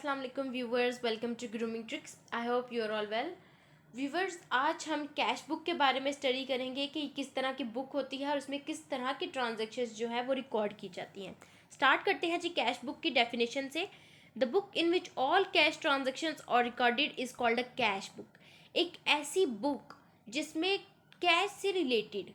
अस्सलाम वालेकुम viewers, welcome to grooming tricks. I hope you are all well. Viewers, आज हम कैश बुक के बारे में स्टडी करेंगे कि किस तरह की बुक होती है और उसमें किस तरह की ट्रांजेक्शन्स जो है वो रिकॉर्ड की जाती हैं। स्टार्ट करते हैं जी कैश बुक की डेफिनेशन से। The book in which all cash transactions are recorded is called a cash book. एक ऐसी बुक जिसमें कैश से रिलेटेड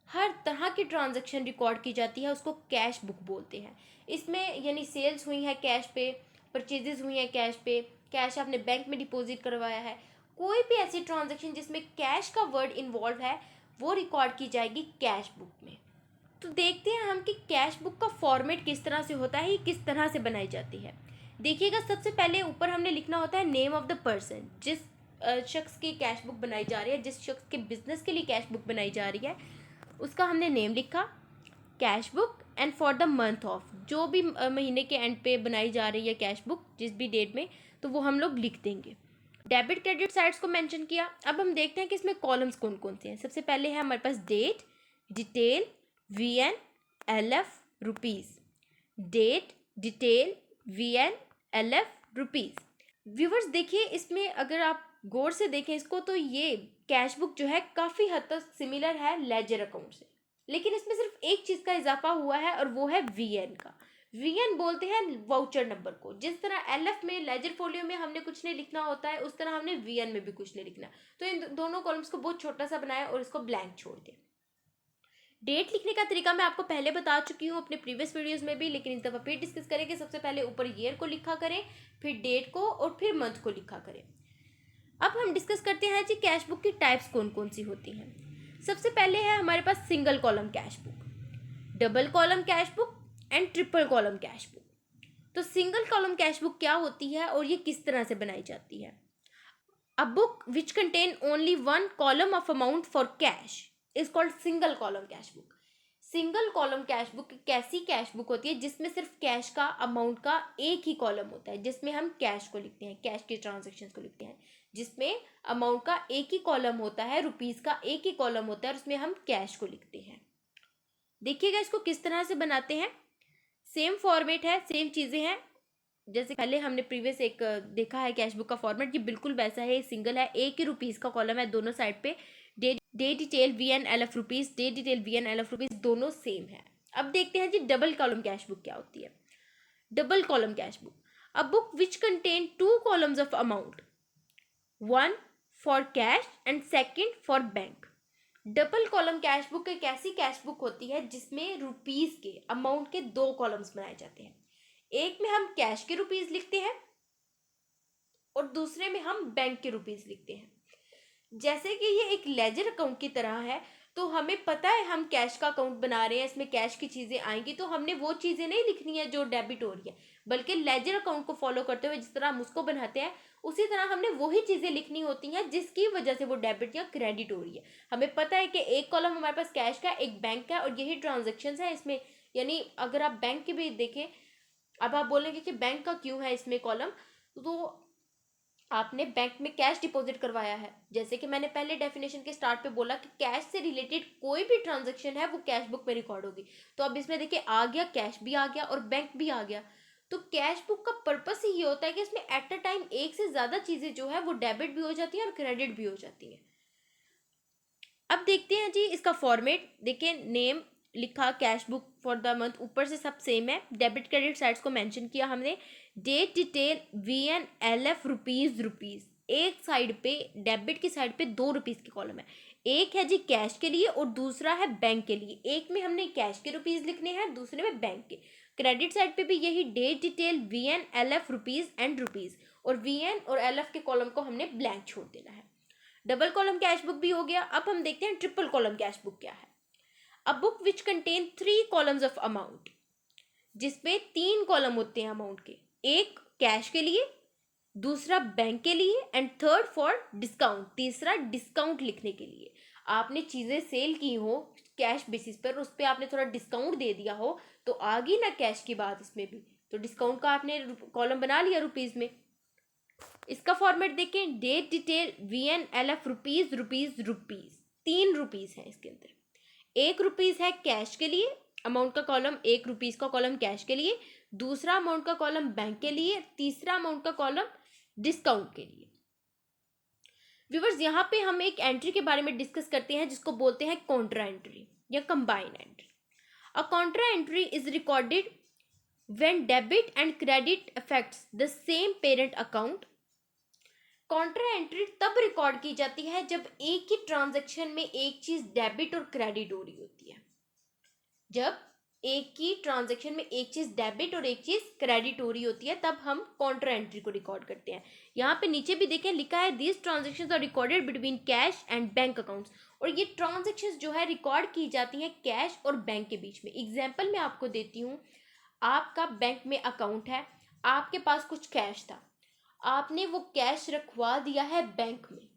हर तरह की ट्रांजैक्शन रिकॉर्ड की जाती है, उसको कैश बुक बोलते हैं। इसमें यानी सेल्स हुई है कैश पे, परचेजेस हुई है कैश पे, कैश आपने बैंक में डिपॉजिट करवाया है, कोई भी ऐसी ट्रांजैक्शन जिसमें कैश का वर्ड इन्वॉल्व है वो रिकॉर्ड की जाएगी कैश बुक में। तो देखते हैं हम कि कैश बुक का फॉर्मेट किस तरह से होता है, ये किस तरह से बनाई जाती है। देखिएगा, सबसे पहले ऊपर हमने लिखना होता है नेम ऑफ द पर्सन। जिस शख्स की कैश बुक बनाई जा रही है, जिस शख्स के बिजनेस के लिए कैश बुक बनाई जा रही है, उसका हमने नेम लिखा, cash book, and for the month of, जो भी महीने के एंड पे बनाई जा रही है कैश बुक जिस भी डेट में, तो वो हम लोग लिख देंगे। डेबिट क्रेडिट साइड्स को मेंशन किया। अब हम देखते हैं कि इसमें कॉलम्स कौन कौन से हैं। सबसे पहले है हमारे पास date, detail, VN, LF, rupees. Date, detail, VN, LF, rupees. Viewers देखिए, इसमें अगर आप गौर से देखें इसको, तो ये कैश बुक जो है काफ़ी हद तक सिमिलर है लेजर अकाउंट से, लेकिन इसमें सिर्फ एक चीज़ का इजाफा हुआ है और वो है वीएन का। वीएन बोलते हैं वाउचर नंबर को। जिस तरह एलएफ में लेजर फोलियो में हमने कुछ नहीं लिखना होता है, उस तरह हमने वीएन में भी कुछ नहीं लिखना। तो इन दोनों कॉलम्स को बहुत छोटा सा बनाया और इसको ब्लैंक छोड़ दिया। डेट लिखने का तरीका मैं आपको पहले बता चुकी हूँ अपने प्रीवियस वीडियोस में भी, लेकिन इस दफ़ा फिर डिस्कस करेंगे। सबसे पहले ऊपर ईयर को लिखा करें, फिर डेट को, और फिर मंथ को लिखा करें। अब हम डिस्कस करते हैं जी कैश बुक की टाइप्स कौन कौन सी होती हैं। सबसे पहले है हमारे पास single column cash book, double column cash book and triple column cash book. तो सिंगल कॉलम कैश बुक क्या होती है और ये किस तरह से बनाई जाती है। अ book which contain only one column of amount for cash is called single column cash book. Single column cash book एक ऐसी कैश बुक होती है जिसमें सिर्फ कैश का अमाउंट का एक ही कॉलम होता है, जिसमें हम कैश को लिखते हैं, कैश के ट्रांजेक्शन को लिखते हैं, जिसमें अमाउंट का एक ही कॉलम होता है, रुपीज़ का एक ही कॉलम होता है, और उसमें हम कैश को लिखते हैं। देखिएगा इसको किस तरह से बनाते हैं। सेम फॉर्मेट है, सेम चीज़ें हैं, जैसे पहले हमने प्रीवियस एक देखा है कैश बुक का फॉर्मेट, ये बिल्कुल वैसा है। सिंगल है, एक ही रुपीज़ का कॉलम है दोनों साइड पे। Date detail V N L F rupees, date detail V N L F rupees, दोनों सेम है। अब देखते हैं जी डबल कॉलम कैश बुक क्या होती है। Double column cash book, a book which contain two columns of amount, one for cash and second for bank. Double column cash book एक ऐसी कैश बुक होती है जिसमें रुपीज़ के अमाउंट के दो कॉलम्स बनाए जाते हैं। एक में हम कैश के रुपीज़ लिखते हैं और दूसरे में हम बैंक के रुपीज़ लिखते हैं। जैसे कि ये एक लेजर अकाउंट की तरह है, तो हमें पता है हम कैश का अकाउंट बना रहे हैं, इसमें कैश की चीज़ें आएंगी, तो हमने वो चीज़ें नहीं लिखनी है जो डेबिट हो रही है, बल्कि लेजर अकाउंट को फॉलो करते हुए जिस तरह हम उसको बनाते हैं, उसी तरह हमने वही चीज़ें लिखनी होती हैं जिसकी वजह से वो डेबिट या क्रेडिट हो रही है। हमें पता है कि एक कॉलम हमारे पास कैश का, एक बैंक का, और यही ट्रांजेक्शन है इसमें। यानी अगर आप बैंक की भी देखें, अब आप बोलेंगे कि बैंक का क्यों है इसमें कॉलम, तो आपने बैंक में कैश डिपॉजिट करवाया है। जैसे कि मैंने पहले डेफिनेशन के स्टार्ट पे बोला कि कैश से रिलेटेड कोई भी ट्रांजैक्शन है वो कैश बुक में रिकॉर्ड होगी। तो अब इसमें देखिए आ गया, कैश भी आ गया और बैंक भी आ गया। तो कैश बुक का पर्पस ही ये होता है कि इसमें एट अ टाइम एक से ज़्यादा चीज़ें जो है वो डेबिट भी हो जाती हैं और क्रेडिट भी हो जाती हैं। अब देखते हैं जी इसका फॉर्मेट। देखिए, नेम लिखा, cash book for the month, ऊपर से सब सेम है। डेबिट क्रेडिट साइड्स को मेंशन किया हमने। Date detail V N L F rupees rupees, एक साइड पे डेबिट की साइड पे दो रुपीज़ की कॉलम है। एक है जी कैश के लिए और दूसरा है बैंक के लिए। एक में हमने कैश के रुपीज़ लिखने हैं, दूसरे में बैंक के। क्रेडिट साइड पे भी यही date detail V N L F rupees and rupees, और वी एन और एल एफ के कॉलम को हमने ब्लैंक छोड़ देना है। डबल कॉलम कैश बुक भी हो गया। अब हम देखते हैं ट्रिपल कॉलम कैश बुक क्या है। अ book which contain three columns of amount, जिसमें तीन कॉलम होते हैं अमाउंट के, एक कैश के लिए, दूसरा बैंक के लिए, एंड थर्ड फॉर डिस्काउंट, तीसरा डिस्काउंट लिखने के लिए। आपने चीज़ें सेल की हो कैश बेसिस पर, उस पर आपने थोड़ा डिस्काउंट दे दिया हो, तो आ गई ना कैश की बात इसमें भी, तो डिस्काउंट का आपने कॉलम बना लिया रुपीज़ में। इसका फॉर्मेट देखें, date detail V N L F rupees rupees rupees, तीन रुपीज़ है इसके अंदर। एक रुपीज़ है कैश के लिए, अमाउंट का कॉलम, एक रुपीज़ का कॉलम कैश के लिए, दूसरा अमाउंट का कॉलम बैंक के लिए, तीसरा अमाउंट का कॉलम डिस्काउंट के लिए। व्यूअर्स, यहाँ पे हम एक एंट्री के बारे में डिस्कस करते हैं जिसको बोलते हैं कॉन्ट्रा एंट्री या combine entry. A Contra entry is recorded when debit and credit affects the same parent account. Contra entry तब रिकॉर्ड की जाती है जब एक ही ट्रांजैक्शन में एक चीज डेबिट और क्रेडिट हो रही होती है। जब एक ही ट्रांजैक्शन में एक चीज डेबिट और एक चीज क्रेडिट हो रही होती है तब हम कॉन्ट्रा एंट्री को रिकॉर्ड करते हैं। यहाँ पे नीचे भी देखें लिखा है these transactions are recorded between cash and bank accounts. और ये ट्रांजेक्शन्स जो है रिकॉर्ड की जाती हैं कैश और बैंक के बीच में। एग्जाम्पल मैं आपको देती हूँ, आपका बैंक में अकाउंट है, आपके पास कुछ कैश था, आपने वो कैश रखवा दिया है बैंक में।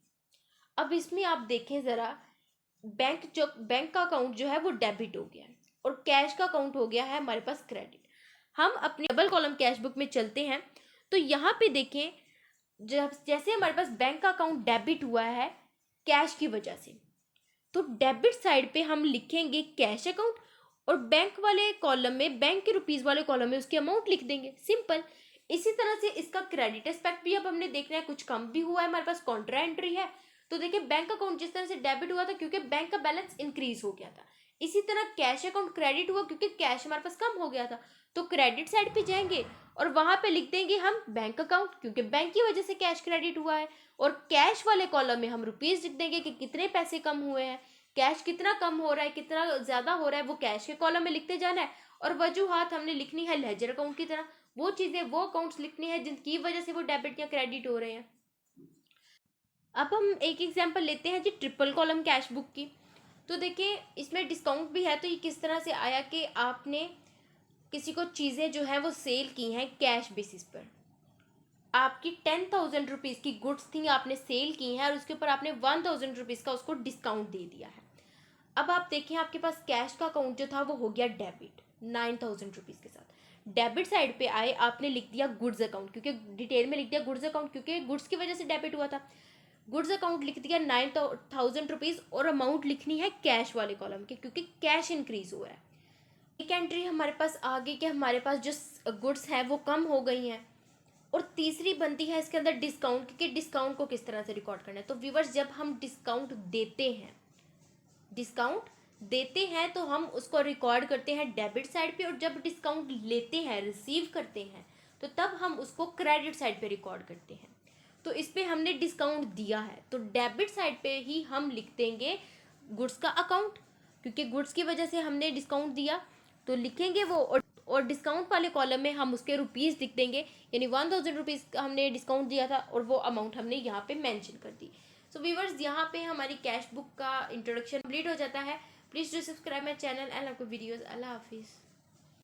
अब इसमें आप देखें ज़रा, बैंक का अकाउंट जो है वो डेबिट हो गया है और कैश का अकाउंट हो गया है हमारे पास क्रेडिट। हम अपने डबल कॉलम कैश बुक में चलते हैं तो यहाँ पे देखें, जब जैसे हमारे पास बैंक का अकाउंट डेबिट हुआ है कैश की वजह से, तो डेबिट साइड पे हम लिखेंगे कैश अकाउंट और बैंक वाले कॉलम में, बैंक के रुपीज़ वाले कॉलम में उसकी अमाउंट लिख देंगे, सिंपल। इसी तरह से इसका क्रेडिट एस्पेक्ट भी अब हमने देखना है, कुछ कम भी हुआ है, हमारे पास कॉन्ट्रा एंट्री है तो देखिए बैंक अकाउंट जिस तरह से डेबिट हुआ था क्योंकि बैंक का बैलेंस इंक्रीज हो गया था, इसी तरह कैश अकाउंट क्रेडिट हुआ क्योंकि कैश हमारे पास कम हो गया था, तो क्रेडिट साइड पे जाएंगे और वहां पे लिख देंगे हम बैंक अकाउंट क्योंकि बैंक की वजह से कैश क्रेडिट हुआ है। और कैश वाले कॉलम में हम रुपीज़ लिख देंगे कि कितने पैसे कम हुए हैं, कैश कितना कम हो रहा है, कितना ज़्यादा हो रहा है, वो कैश के कॉलम में लिखते जाना है। और वजूहात हमने लिखनी है लेजर अकाउंट की तरह, वो चीज़ें, वो अकाउंट्स लिखने हैं जिनकी वजह से वो डेबिट या क्रेडिट हो रहे हैं। अब हम एक एग्जांपल लेते हैं जी ट्रिपल कॉलम कैश बुक की। तो देखिए इसमें डिस्काउंट भी है, तो ये किस तरह से आया कि आपने किसी को चीज़ें जो है वो सेल की हैं कैश बेसिस पर, आपकी 10,000 रुपीज़ की गुड्स थी, आपने सेल की हैं और उसके ऊपर आपने 1,000 रुपीज़ का उसको डिस्काउंट दे दिया है। अब आप देखें आपके पास कैश का अकाउंट जो था वो हो गया डेबिट 9,000 रुपीज़ के साथ। डेबिट साइड पे आए, आपने लिख दिया गुड्स अकाउंट, क्योंकि डिटेल में लिख दिया गुड्स अकाउंट क्योंकि गुड्स की वजह से डेबिट हुआ था। गुड्स अकाउंट लिख दिया 9,000 रुपीज़ और अमाउंट लिखनी है कैश वाले कॉलम के क्योंकि कैश इंक्रीज हुआ है। एक एंट्री हमारे पास आ गई कि हमारे पास जो गुड्स हैं वो कम हो गई हैं। और तीसरी बनती है इसके अंदर डिस्काउंट, क्योंकि डिस्काउंट को किस तरह से रिकॉर्ड करना है। तो व्यूअर्स, जब हम डिस्काउंट देते हैं तो हम उसको रिकॉर्ड करते हैं डेबिट साइड पे, और जब डिस्काउंट लेते हैं, रिसीव करते हैं, तो तब हम उसको क्रेडिट साइड पे रिकॉर्ड करते हैं। तो इस पे हमने डिस्काउंट दिया है तो डेबिट साइड पे ही हम लिख देंगे गुड्स का अकाउंट, क्योंकि गुड्स की वजह से हमने डिस्काउंट दिया तो लिखेंगे वो। और डिस्काउंट वाले कॉलम में हम उसके रुपीज़ लिख देंगे, यानी 1,000 रुपीज़ का हमने डिस्काउंट दिया था और वो अमाउंट हमने यहाँ पे मेंशन कर दी। सो व्यूअर्स, यहाँ पे हमारी कैश बुक का इंट्रोडक्शन कंप्लीट हो जाता है। Please do subscribe my channel and आपको वीडियोज़। अल्लाह हाफिज़।